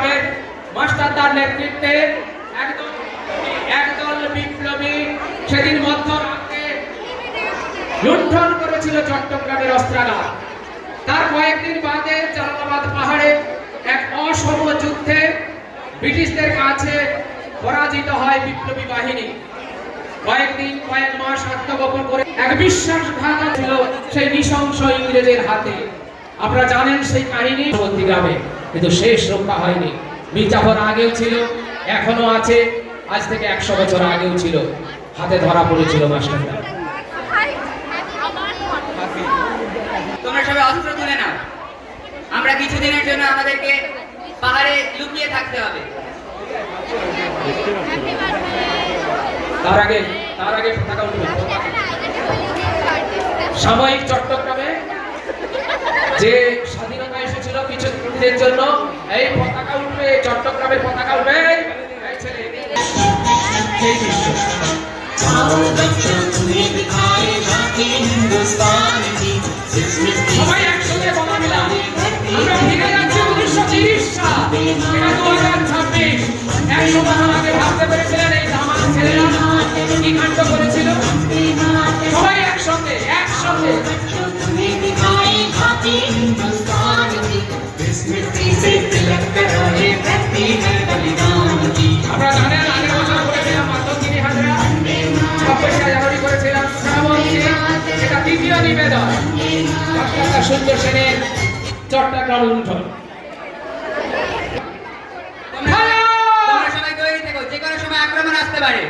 চট্টগ্রামের মাস্টারদার নেতৃত্বে একদল বিপ্লবী সেদিন মধ্যরাতে লুণ্ঠন করেছিল চট্টগ্রামের অস্ত্রাগার। তার কয়েকদিন বাদে জালালাবাদ পাহাড়ে এক অসম যুদ্ধে ব্রিটিশদের কাছে পরাজিত হয় বিপ্লবী বাহিনী। কয়েক মাস আত্মগোপন করে এক বিশ্বাসঘাতক ছিল সেই নৃশংস ইংরেজের হাতে। আপনারা জানেন সেই কাহিনী গ্রামে, কিন্তু শেষ রক্ষা হয়নি। মীর জাফর আগেও ছিল, এখনো আছে, আজ থেকে 100 বছর আগেও ছিল। হাতে ধরা পড়েছিল মাস্টারদা। তোমরা সবাই অস্ত্র তুলে নাও। আমরা কিছুদিনের জন্য আমাদেরকে পাহাড়ে লুকিয়ে থাকতে হবে। তার আগে পতাকা উঠবে। সাময়িক চট্টগ্রামে যে স্বাধীনতা এসেছিল কিছুদিনের জন্য, এই পতাকা উঠবে, চট্টগ্রামের পতাকা উঠবে। এই ছেলে এই দৃশ্য সবাই একসঙ্গে বলা মিলা। আমরা ফিরে যাচ্ছি 1930 সাল, এটা 2026। 100 বছর আগে ভাবতে পেরেছিলেন এই দামাল ছেলেরা কি কাণ্ড করেছিল? সবাই একসঙ্গে আমরা জানেন আগের বছর করেছিলাম মাত্র 3000, 26 জানুয়ারি করেছিলাম শ্রাবণী। এটা দ্বিতীয় নিবেদন ডক্টর সুন্দর সেনের চট্টগ্রাম লুণ্ঠন। তোমরা সবাই তৈরি থেকো, যে কোনো সময় আক্রমণ আসতে পারে।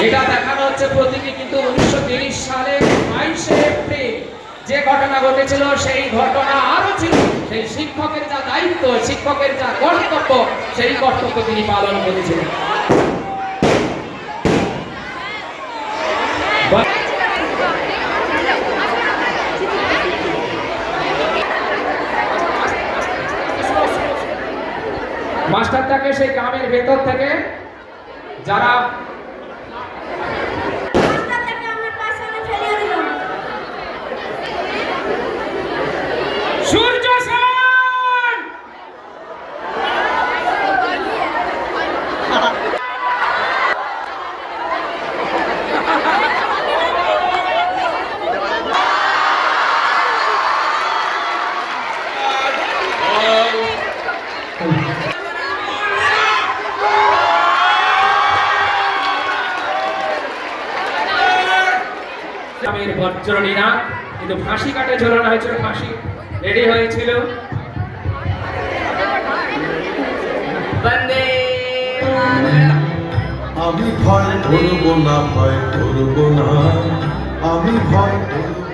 এটা দেখানো হচ্ছে প্রতীকী, কিন্তু 1930 সালে 22শে এপ্রিল যে ঘটনা ঘটেছিল সেই ঘটনা আরো ছিল। সেই শিক্ষকের যা দায়িত্ব, শিক্ষকের যা কর্তব্য, সেই কর্তব্য তিনি পালন করেছিলেন। মাস্টারটাকে সেই গ্রামের ভেতর থেকে যারা সূর্য সেন গ্রামের বজ্রনীরা, কিন্তু ফাঁসি কাটে ঝোলানো হয়েছিল, ফাঁসি রেডি হয়েছিল। বন্দে আমি ভয় করব না, আমি ভয় করব